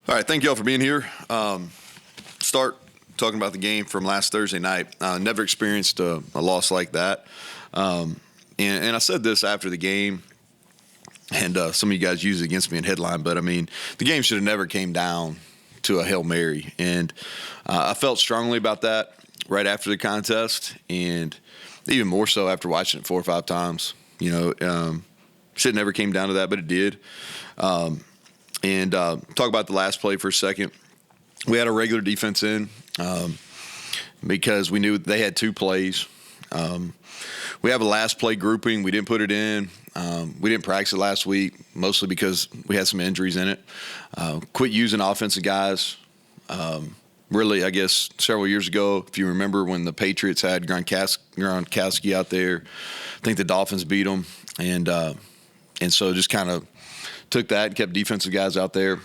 All right, thank you all for being here. Start talking about the game from last Thursday night. Never experienced a loss like that. And I said this after the game, and some of you guys use it against me in headline, but, I mean, the game should have never came down to a Hail Mary. And I felt strongly about that right after the contest, and even more so after watching it 4 or 5 times. Should never came down to that, but it did. And talk about the last play for a second. We had a regular defense in because we knew they had 2 plays. We have a last play grouping. We didn't put it in. We didn't practice it last week, mostly because we had some injuries in it. Quit using offensive guys. Really, I guess, several years ago, if you remember when the Patriots had Gronkowski out there, I think the Dolphins beat them. And so just kind of took that and kept defensive guys out there.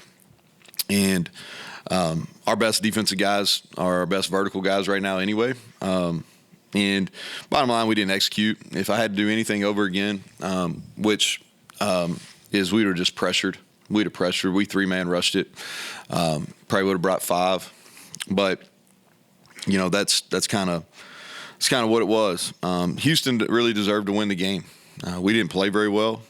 And our best defensive guys are our best vertical guys right now anyway. And bottom line, we didn't execute. If I had to do anything over again, which is we were just pressured. We'd have pressured. We 3-man rushed it. Probably would have brought 5. But, that's kind of what it was. Houston really deserved to win the game. We didn't play very well.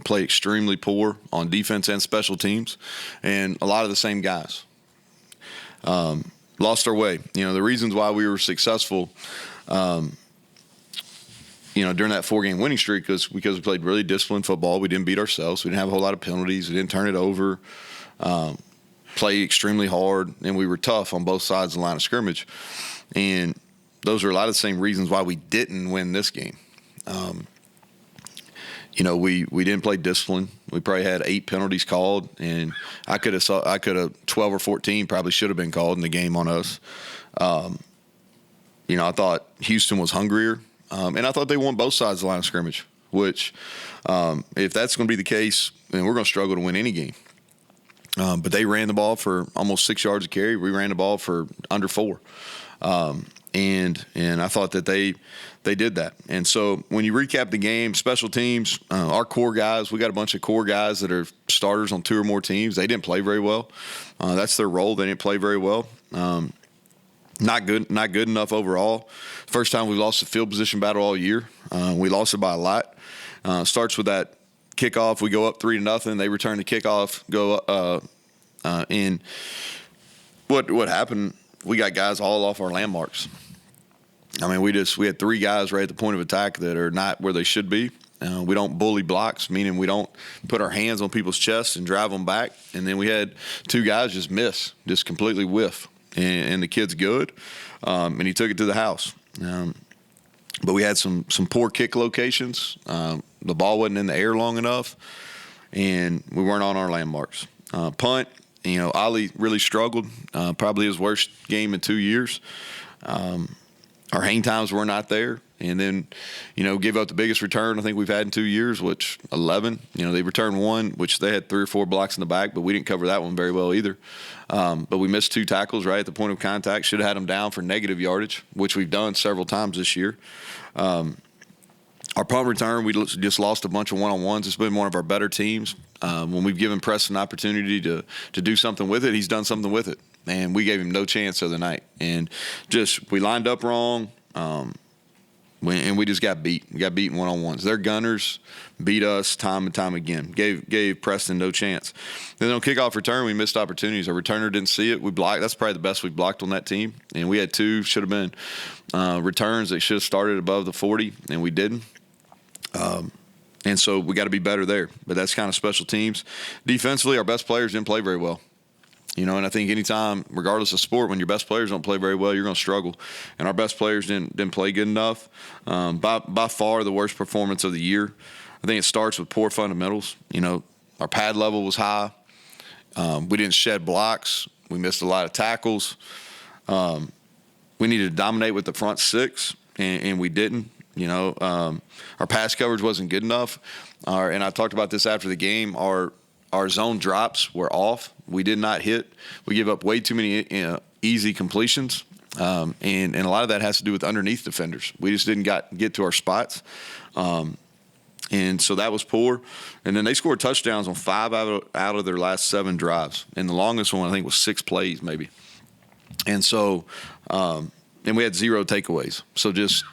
Play extremely poor on defense and special teams, and a lot of the same guys. Lost our way. The reasons why we were successful, during that 4-game winning streak was because we played really disciplined football. We didn't beat ourselves. We didn't have a whole lot of penalties. We didn't turn it over. Play extremely hard, and we were tough on both sides of the line of scrimmage. And those are a lot of the same reasons why we didn't win this game. We didn't play discipline. We probably had 8 penalties called, and I could have 12 or 14 probably should have been called in the game on us. I thought Houston was hungrier, and I thought they won both sides of the line of scrimmage. Which, if that's going to be the case, then we're going to struggle to win any game. But they ran the ball for almost 6 yards a carry. We ran the ball for under 4. And I thought that they did that. And so when you recap the game, special teams, our core guys, we got a bunch of core guys that are starters on 2 or more teams. They didn't play very well. That's their role. They didn't play very well. Not good enough overall. First time we lost a field position battle all year. We lost it by a lot. Starts with that kickoff. We go up 3-0. They return the kickoff. And what happened? We got guys all off our landmarks. I mean, we had 3 guys right at the point of attack that are not where they should be. We don't bully blocks, meaning we don't put our hands on people's chests and drive them back. And then we had 2 guys just completely whiff. And the kid's good, and he took it to the house. But we had some poor kick locations. The ball wasn't in the air long enough, and we weren't on our landmarks. Punt. Ali really struggled, probably his worst game in 2 years. Our hang times were not there. And then, gave up the biggest return I think we've had in 2 years, which 11. They returned 1, which they had 3 or 4 blocks in the back, but we didn't cover that one very well either. But we missed 2 tackles right at the point of contact. Should have had them down for negative yardage, which we've done several times this year. Our punt return, we just lost a bunch of one-on-ones. It's been one of our better teams. When we've given Preston an opportunity to do something with it, he's done something with it. And we gave him no chance the other night. And we lined up wrong, and we just got beat. We got beaten one-on-ones. Their gunners beat us time and time again. Gave Preston no chance. Then on kickoff return, we missed opportunities. Our returner didn't see it. We blocked. That's probably the best we've blocked on that team. And we had 2 should have been returns that should have started above the 40, and we didn't. And so we got to be better there. But that's kind of special teams. Defensively, our best players didn't play very well. And I think anytime, regardless of sport, when your best players don't play very well, you're going to struggle. And our best players didn't play good enough. By far the worst performance of the year. I think it starts with poor fundamentals. Our pad level was high. We didn't shed blocks. We missed a lot of tackles. We needed to dominate with the front 6, and we didn't. Our pass coverage wasn't good enough. And I talked about this after the game. Our zone drops were off. We did not hit. We give up way too many easy completions. And a lot of that has to do with underneath defenders. We just didn't get to our spots. And so that was poor. And then they scored touchdowns on 5 out of their last 7 drives. And the longest one, I think, was 6 plays maybe. And so and we had 0 takeaways. So just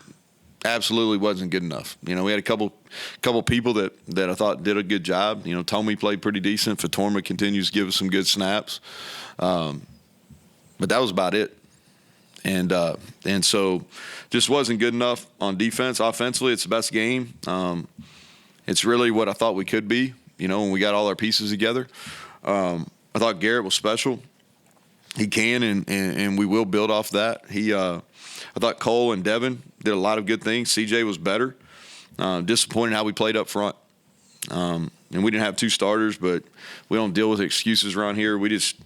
absolutely wasn't good enough. We had a couple people that I thought did a good job. Tommy played pretty decent. Fatorma continues to give us some good snaps. But that was about it. And so just wasn't good enough on defense. Offensively, it's the best game. It's really what I thought we could be, when we got all our pieces together. I thought Garrett was special. He can, and we will build off that. I thought Cole and Devin did a lot of good things. CJ was better. Disappointed how we played up front. And we didn't have 2 starters, but we don't deal with excuses around here. We just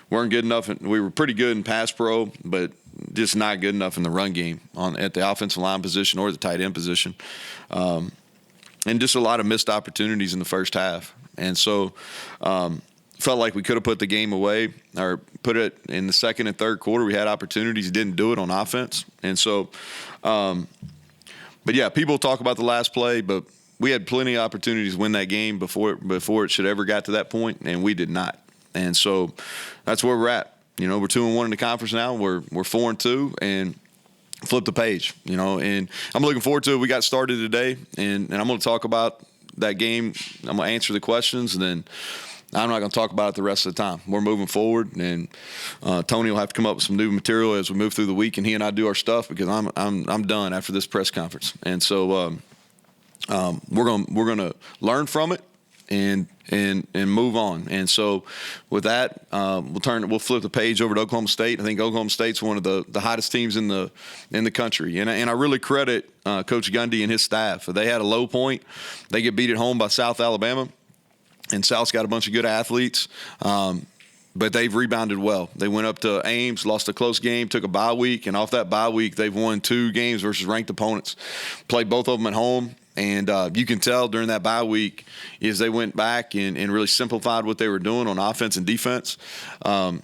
weren't good enough. We were pretty good in pass pro, but just not good enough in the run game at the offensive line position or the tight end position. And just a lot of missed opportunities in the first half. And so felt like we could have put the game away or put it in the second and third quarter. We had opportunities, didn't do it on offense. And so, but yeah, people talk about the last play, but we had plenty of opportunities to win that game before it should ever got to that point, and we did not. And so that's where we're at. We're 2-1 in the conference now. We're 4-2, and flip the page. And I'm looking forward to it. We got started today, and I'm going to talk about that game. I'm going to answer the questions, and then I'm not going to talk about it the rest of the time. We're moving forward, and Tony will have to come up with some new material as we move through the week, and he and I do our stuff because I'm done after this press conference. And so we're going to learn from it and move on. And so with that, we'll flip the page over to Oklahoma State. I think Oklahoma State's one of the hottest teams in the country. And I really credit Coach Gundy and his staff. They had a low point. They get beat at home by South Alabama. And South's got a bunch of good athletes, but they've rebounded well. They went up to Ames, lost a close game, took a bye week, and off that bye week, they've won 2 games versus ranked opponents. Played both of them at home, and you can tell during that bye week is they went back and really simplified what they were doing on offense and defense. But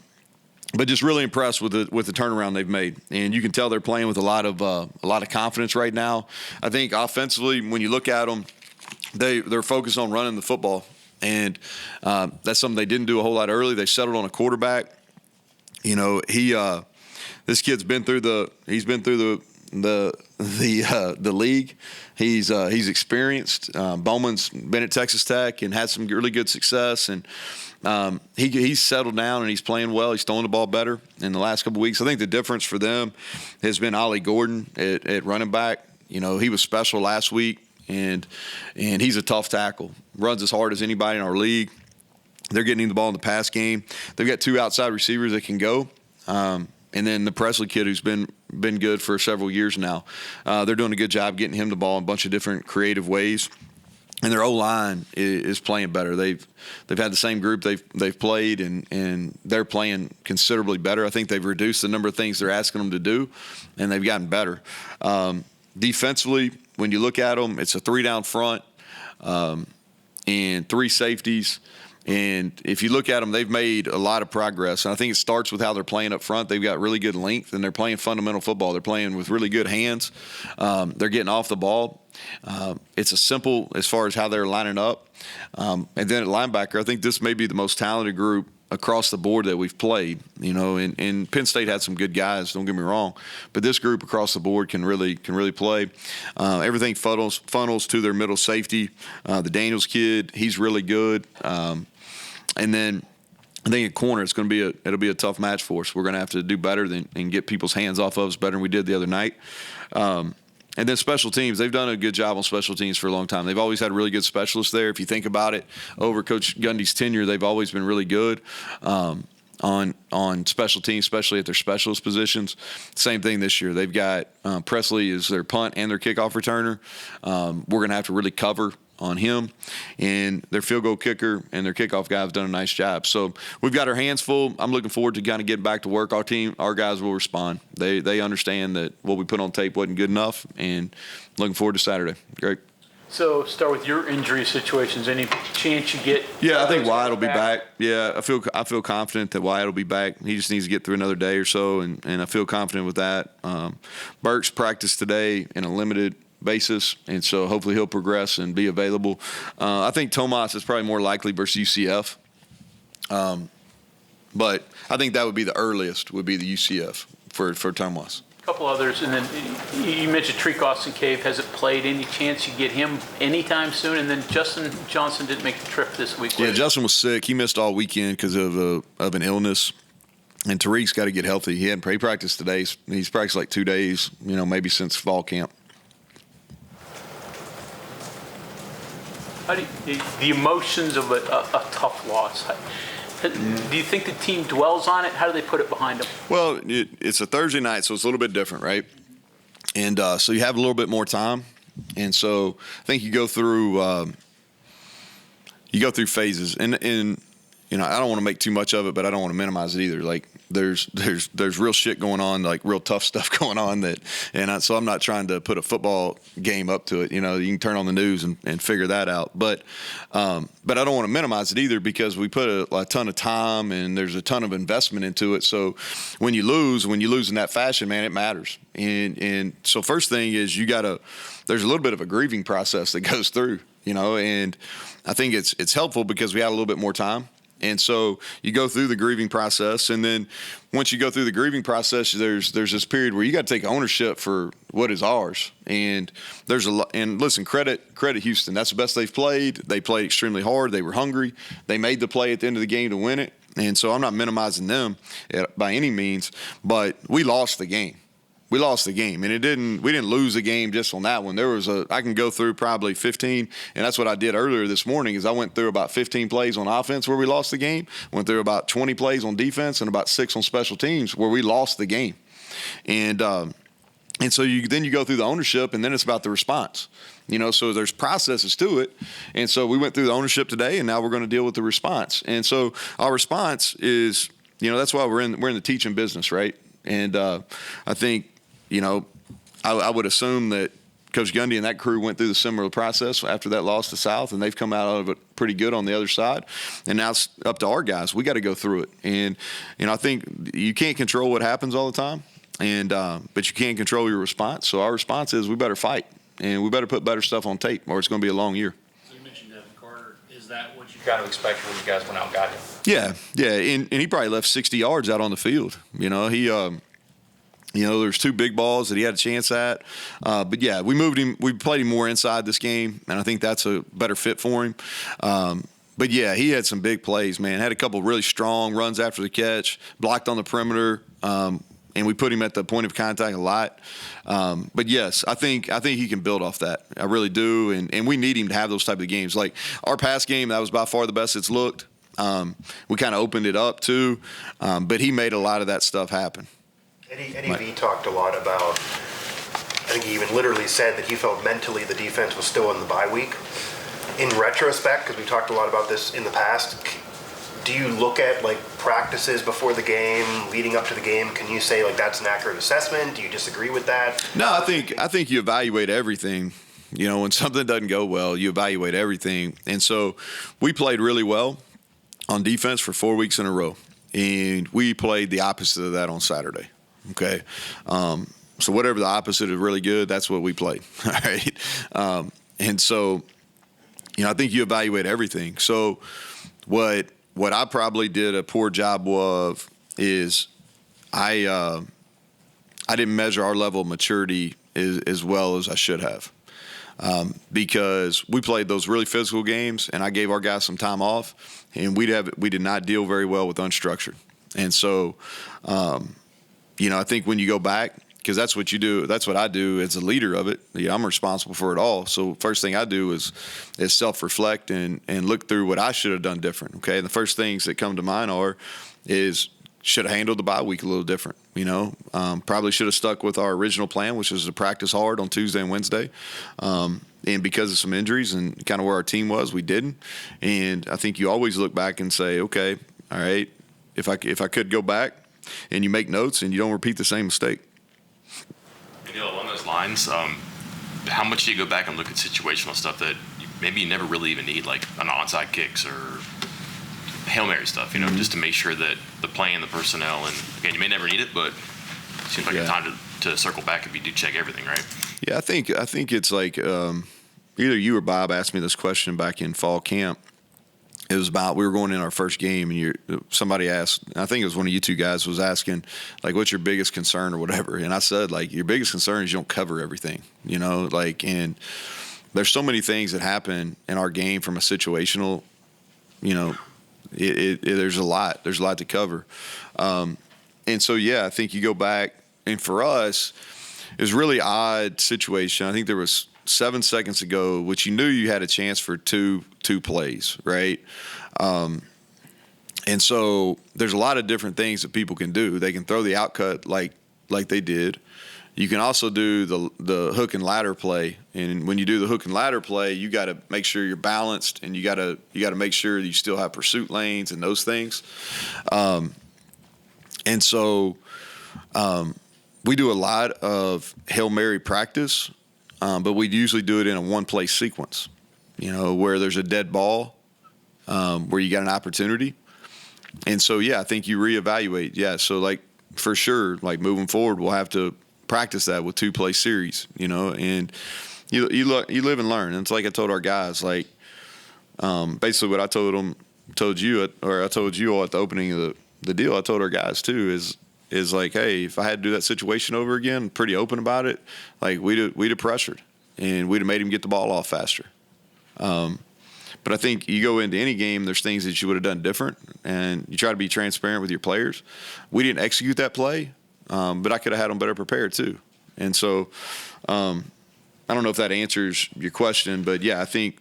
just really impressed with the turnaround they've made, and you can tell they're playing with a lot of confidence right now. I think offensively, when you look at them, they're focused on running the football. And that's something they didn't do a whole lot early. They settled on a quarterback. This kid's been through the league. He's experienced. Bowman's been at Texas Tech and had some really good success. And he's settled down and he's playing well. He's throwing the ball better in the last couple of weeks. I think the difference for them has been Ollie Gordon at running back. He was special last week. And he's a tough tackle. Runs as hard as anybody in our league. They're getting him the ball in the pass game. They've got 2 outside receivers that can go. And then the Presley kid who's been good for several years now. They're doing a good job getting him the ball in a bunch of different creative ways. And their O-line is playing better. They've had the same group they've played, and they're playing considerably better. I think they've reduced the number of things they're asking them to do, and they've gotten better. Defensively, when you look at them, it's a 3-down front and 3 safeties. And if you look at them, they've made a lot of progress. And I think it starts with how they're playing up front. They've got really good length, and they're playing fundamental football. They're playing with really good hands. They're getting off the ball. It's a simple as far as how they're lining up. And then at linebacker, I think this may be the most talented group across the board that we've played, and Penn State had some good guys, don't get me wrong, but this group across the board can really play. Everything funnels to their middle safety. The Daniels kid, he's really good. And then I think at corner, it'll be a tough match for us. We're going to have to do better and get people's hands off of us better than we did the other night. And then special teams, they've done a good job on special teams for a long time. They've always had really good specialists there. If you think about it, over Coach Gundy's tenure, they've always been really good on special teams, especially at their specialist positions. Same thing this year. They've got Presley as their punt and their kickoff returner. We're going to have to really cover on him, and their field goal kicker and their kickoff guy have done a nice job. So we've got our hands full. I'm looking forward to kind of getting back to work. Our guys will respond. They understand that what we put on tape wasn't good enough, and looking forward to Saturday. Great. So start with your injury situations. Any chance you get? Yeah, I think Wyatt will be back. Yeah, I feel confident that Wyatt will be back. He just needs to get through another day or so, and I feel confident with that. Burks practiced today in a limited basis, and so hopefully he'll progress and be available. I think Tomas is probably more likely versus UCF, but I think that would be the earliest, would be the UCF for Tomas. Couple others, and then you mentioned Treek Austin Cave hasn't played. Any chance you get him anytime soon? And then Justin Johnson didn't make the trip this week. Yeah, Justin was sick. He missed all weekend because of an illness. And Tariq's got to get healthy. He practiced today. He's practiced like 2 days, maybe since fall camp. How do the emotions of a tough loss? Do you think the team dwells on it? How do they put it behind them? Well, it's a Thursday night, so it's a little bit different, right? And so you have a little bit more time, and so I think you go through phases, and I don't want to make too much of it, but I don't want to minimize it either. Like there's real shit going on, like real tough stuff going on so I'm not trying to put a football game up to it. You can turn on the news and figure that out. But I don't want to minimize it either, because we put a ton of time and there's a ton of investment into it. So when you lose in that fashion, man, it matters. And so first thing is there's a little bit of a grieving process that goes through, and I think it's helpful because we had a little bit more time. And so you go through the grieving process, and then once you go through the grieving process, there's this period where you got to take ownership for what is ours. And there's a lot. And listen, credit Houston. That's the best they've played. They played extremely hard. They were hungry. They made the play at the end of the game to win it. And so I'm not minimizing them by any means, but we lost the game. We lost the game, and we didn't lose the game just on that one. I can go through probably 15, and that's what I did earlier this morning, is I went through about 15 plays on offense where we lost the game, went through about 20 plays on defense, and about 6 on special teams where we lost the game. And so you go through the ownership, and then it's about the response. So there's processes to it. And so we went through the ownership today, and now we're going to deal with the response. And so our response is, that's why we're in the teaching business, right? And I think, I would assume that Coach Gundy and that crew went through the similar process after that loss to South, and they've come out of it pretty good on the other side. And now it's up to our guys. We got to go through it. And, I think you can't control what happens all the time, but you can control your response. So our response is we better fight, and we better put better stuff on tape, or it's going to be a long year. So you mentioned Devin Carter. Is that what you kind of expected when you guys went out and got him? Yeah. And he probably left 60 yards out on the field. There's 2 big balls that he had a chance at. But, yeah, we moved him. We played him more inside this game, and I think that's a better fit for him. But, yeah, he had some big plays, man. Had a couple really strong runs after the catch, blocked on the perimeter, and we put him at the point of contact a lot. But, yes, I think he can build off that. I really do, and we need him to have those type of games. Like our pass game, that was by far the best it's looked. We kind of opened it up too, but he made a lot of that stuff happen. Eddie V talked a lot about, I think he even literally said that he felt mentally the defense was still in the bye week. In retrospect, because we talked a lot about this in the past, do you look at like practices before the game, leading up to the game? Can you say like that's an accurate assessment? Do you disagree with that? No, I think you evaluate everything. When something doesn't go well, you evaluate everything. And so we played really well on defense for 4 weeks in a row, and we played the opposite of that on Saturday. Okay. So whatever the opposite of really good, that's what we played. All right. And so, I think you evaluate everything. So what I probably did a poor job of is I didn't measure our level of maturity as well as I should have. Because we played those really physical games, and I gave our guys some time off, and we did not deal very well with unstructured. And so, I think when you go back, because that's what you do, that's what I do as a leader of it. I'm responsible for it all. So first thing I do is self-reflect and look through what I should have done different. Okay, and the first things that come to mind is should have handled the bye week a little different. Probably should have stuck with our original plan, which was to practice hard on Tuesday and Wednesday. And because of some injuries and kind of where our team was, we didn't. And I think you always look back and say, okay, all right, if I could go back, and you make notes and you don't repeat the same mistake. Neal, along those lines, how much do you go back and look at situational stuff that maybe you never really even need, like an onside kicks or Hail Mary stuff, just to make sure that the play and the personnel, and again, you may never need it, but it seems like a time to circle back if you do check everything, right? Yeah, I think it's like either you or Bob asked me this question back in fall camp. It was about, we were going in our first game, and somebody asked, I think it was one of you two guys was asking, like, what's your biggest concern or whatever? And I said, like, your biggest concern is you don't cover everything, like, and there's so many things that happen in our game from a situational, there's a lot to cover. And so, yeah, I think you go back, and for us, it was a really odd situation. I think there was 7 seconds ago, which you knew you had a chance for two plays, right? And so there's a lot of different things that people can do. They can throw the outcut like they did. You can also do the hook and ladder play. And when you do the hook and ladder play, you got to make sure you're balanced, and you got to make sure you still have pursuit lanes and those things. And so we do a lot of Hail Mary practice. But we usually do it in a one-play sequence, where there's a dead ball, where you got an opportunity. And so, yeah, I think you reevaluate. Yeah, so, like, for sure, like, moving forward, we'll have to practice that with two-play series, and you live and learn. And it's like I told our guys, like, basically what I told you all at the opening of the deal, I told our guys, too, is like, hey, if I had to do that situation over again, pretty open about it, like we'd have pressured, and we'd have made him get the ball off faster. But I think you go into any game, there's things that you would have done different, and you try to be transparent with your players. We didn't execute that play, but I could have had them better prepared too. And so I don't know if that answers your question, but yeah, I think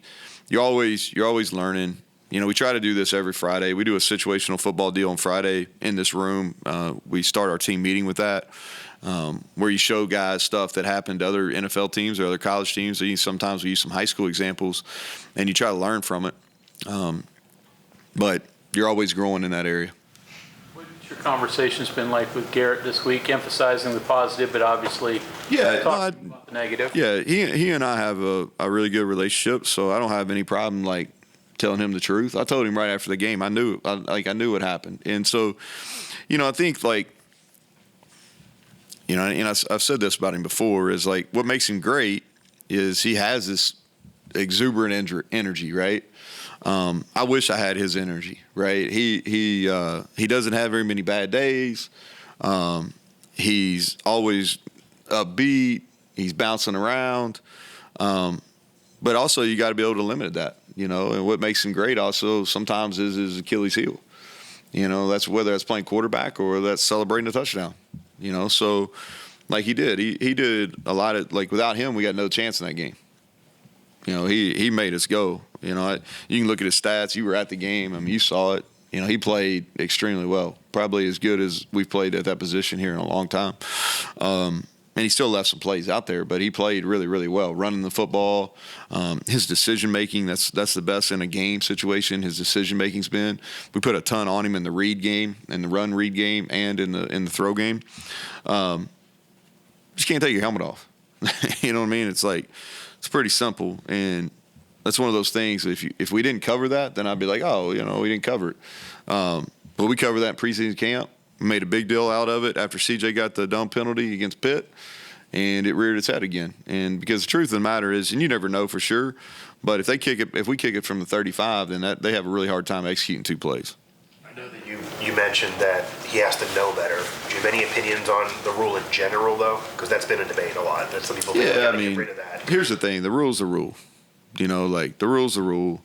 you're always learning. We try to do this every Friday. We do a situational football deal on Friday in this room. We start our team meeting with that, where you show guys stuff that happened to other NFL teams or other college teams. Sometimes we use some high school examples, and you try to learn from it. But you're always growing in that area. What's your conversations been like with Garrett this week, emphasizing the positive, but obviously talking about the negative? Yeah, he and I have a really good relationship, so I don't have any problem, like, telling him the truth. I told him right after the game. I knew what happened. And so, I think, like, and I've said this about him before, is like what makes him great is he has this exuberant energy, right? I wish I had his energy, right? He doesn't have very many bad days. He's always upbeat. He's bouncing around. But also you got to be able to limit that. And what makes him great also sometimes is his Achilles heel. That's whether that's playing quarterback or that's celebrating a touchdown. So like he did a lot of, like, without him we got no chance in that game. He made us go. You can look at his stats. You were at the game. I mean, you saw it. He played extremely well, probably as good as we've played at that position here in a long time. And he still left some plays out there, but he played really, really well, running the football. His decision-making, that's the best in a game situation. His decision-making's been. We put a ton on him in the read game, in the run read game, and in the throw game. Just can't take your helmet off. You know what I mean? It's like, it's pretty simple, and that's one of those things. If we didn't cover that, then I'd be like, oh, we didn't cover it. But we covered that in preseason camp. Made a big deal out of it after CJ got the dumb penalty against Pitt, and it reared its head again. And because the truth of the matter is, and you never know for sure, but if we kick it from the 35, then they have a really hard time executing two plays. I know that you mentioned that he has to know better. Do you have any opinions on the rule in general, though? Because that's been a debate a lot. That some people think we gotta get rid of that. Here's the thing: the rule's the rule. Like the rule's the rule.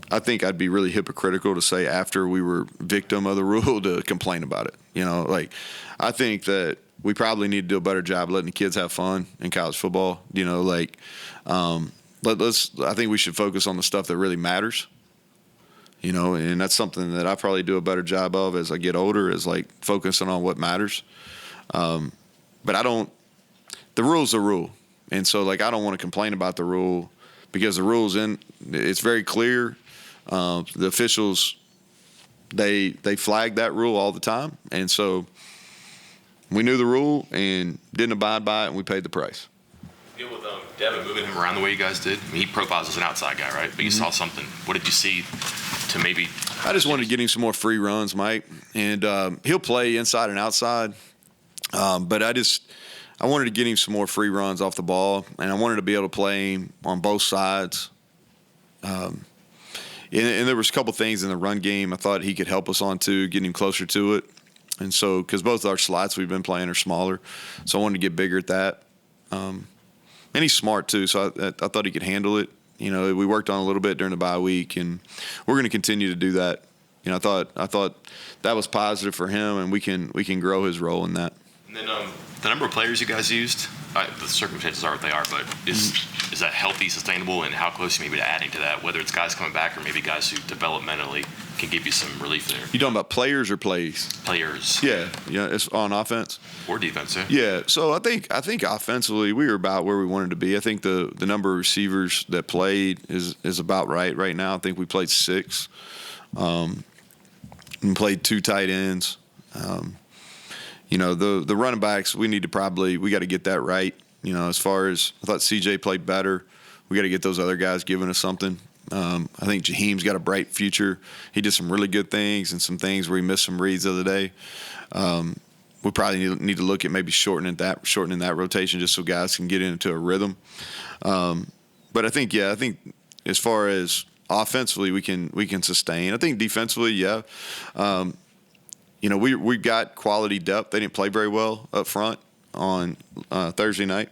I think I'd be really hypocritical to say after we were victim of the rule to complain about it. Like I think that we probably need to do a better job letting the kids have fun in college football. I think we should focus on the stuff that really matters. And that's something that I probably do a better job of as I get older, is like focusing on what matters. But the rule's the rule. And so, like, I don't want to complain about the rule because the rule's it's very clear. The officials, they flag that rule all the time. And so we knew the rule and didn't abide by it, and we paid the price. Deal with Devin moving him around the way you guys did. I mean, he profiles as an outside guy, right? But you saw something. What did you see to maybe? I just wanted to get him some more free runs, Mike, and he'll play inside and outside. But I wanted to get him some more free runs off the ball, and I wanted to be able to play him on both sides. And there was a couple things in the run game I thought he could help us on too, getting him closer to it. And so, because both our slots we've been playing are smaller, so I wanted to get bigger at that. And he's smart too, so I thought he could handle it. You know, we worked on a little bit during the bye week, and we're going to continue to do that. You know, I thought that was positive for him, and we can grow his role in that. And then the number of players you guys used, the circumstances are what they are, but is that healthy, sustainable, and how close are you maybe to adding to that, whether it's guys coming back or maybe guys who developmentally can give you some relief there? You talking about players or plays? Players. Yeah, it's on offense. Or defense, yeah. Yeah, so I think offensively we were about where we wanted to be. I think the number of receivers that played is about right now. I think we played 6. And played 2 tight ends. You know, the running backs, we got to get that right. You know, as far as I thought CJ played better. We got to get those other guys giving us something. I think Jaheim's got a bright future. He did some really good things and some things where he missed some reads the other day. We probably need to look at maybe shortening that rotation just so guys can get into a rhythm. But I think as far as offensively we can sustain. I think defensively, yeah. You know, we got quality depth. They didn't play very well up front on Thursday night.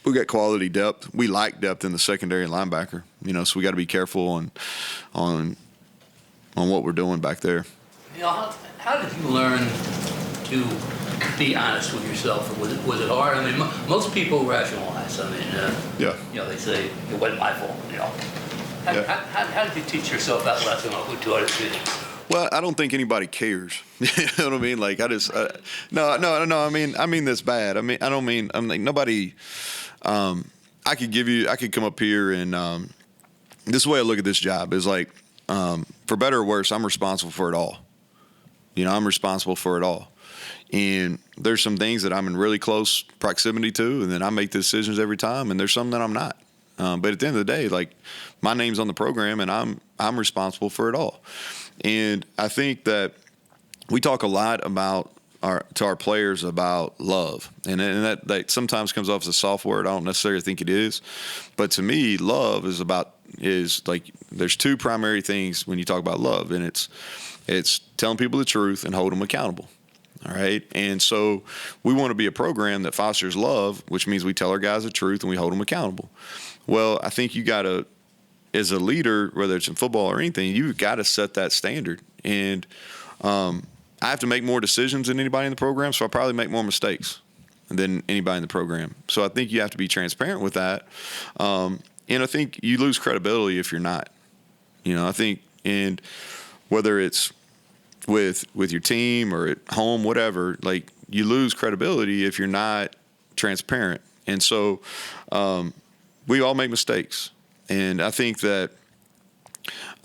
We got quality depth. We like depth in the secondary and linebacker. You know, so we got to be careful on what we're doing back there. Neal, how did you learn to be honest with yourself? Was it hard? I mean, most people rationalize. I mean, Yeah. You know, they say it wasn't my fault. You know, how did you teach yourself that lesson? Who taught it to you? Well, I don't think anybody cares. You know what I mean? Like no. I mean this bad. I'm like nobody. I could come up here and this is the way I look at this job is like, for better or worse, I'm responsible for it all. You know, I'm responsible for it all. And there's some things that I'm in really close proximity to, and then I make the decisions every time, and there's some that I'm not. But at the end of the day, like my name's on the program, and I'm responsible for it all. And I think that we talk a lot to our players about love, and that sometimes comes off as a soft word. I don't necessarily think it is, but to me, love is like there's 2 primary things when you talk about love, and it's telling people the truth and holding them accountable. All right, and so we want to be a program that fosters love, which means we tell our guys the truth and we hold them accountable. Well, I think you got to, as a leader, whether it's in football or anything, you've got to set that standard. And I have to make more decisions than anybody in the program, so I probably make more mistakes than anybody in the program. So I think you have to be transparent with that. And I think you lose credibility if you're not. You know, I think, and whether it's with your team or at home, whatever, like you lose credibility if you're not transparent. And so we all make mistakes. And I think that,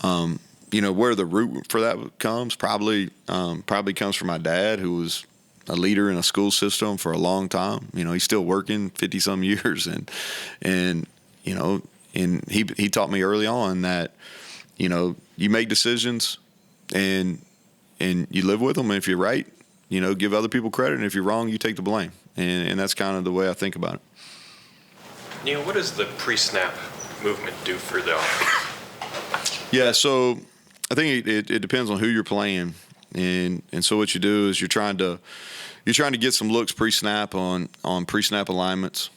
you know, where the root for that comes probably comes from my dad, who was a leader in a school system for a long time. You know, he's still working 50 some years. And, you know, and he taught me early on that, you know, you make decisions and you live with them. And if you're right, you know, give other people credit. And if you're wrong, you take the blame. And that's kind of the way I think about it. Neal, what does the pre-snap movement do for the offense? Yeah, so I think it depends on who you're playing. And so what you do is you're trying to get some looks pre-snap on pre-snap alignments.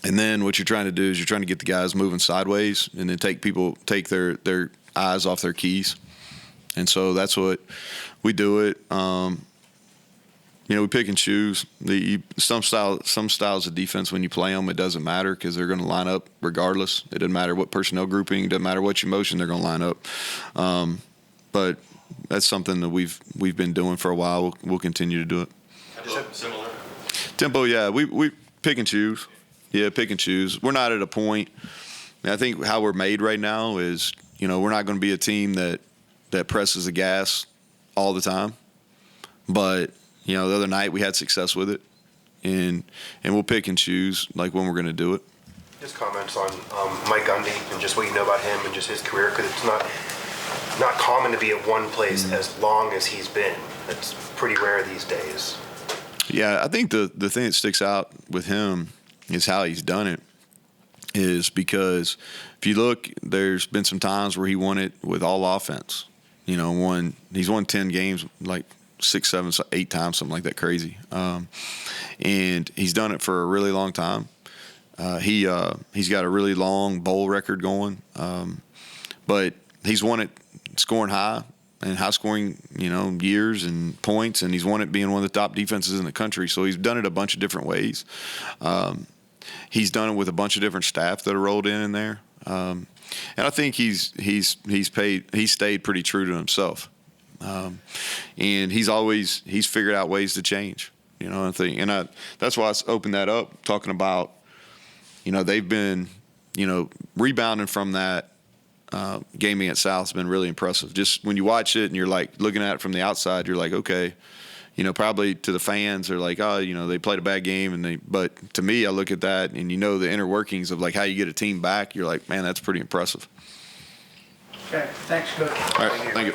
And then what you're trying to do is you're trying to get the guys moving sideways and then take their eyes off their keys. And so that's what we do it. You know, we pick and choose. Some styles of defense, when you play them, it doesn't matter because they're going to line up regardless. It doesn't matter what personnel grouping. It doesn't matter what your motion, they're going to line up. But that's something that we've been doing for a while. We'll continue to do it. Similar? Tempo, yeah. We pick and choose. Yeah, pick and choose. We're not at a point. I think how we're made right now is, you know, we're not going to be a team that presses the gas all the time. But, you know, the other night we had success with it. And we'll pick and choose, like, when we're going to do it. Just comments on Mike Gundy and just what you know about him and just his career, because it's not not common to be at one place as long as he's been. It's pretty rare these days. Yeah, I think the thing that sticks out with him is how he's done it. Is because if you look, there's been some times where he won it with all offense. You know, he's won 10 games like 6, 7, 8 times, something like that, crazy. And he's done it for a really long time. He's got a really long bowl record going, but he's won it scoring high and high scoring, years and points, and he's won it being one of the top defenses in the country. So he's done it a bunch of different ways. He's done it with a bunch of different staff that are rolled in there, and I think he's stayed pretty true to himself, and he's figured out ways to change. I think, and that's why I opened that up talking about, they've been, rebounding from that game against South has been really impressive. Just when you watch it and you're like looking at it from the outside, you're like, okay. Probably to the fans, they're like, oh, they played a bad game, but to me, I look at that and the inner workings of like how you get a team back. You're like, man, that's pretty impressive. Okay, thanks, Coach. All right, thank you.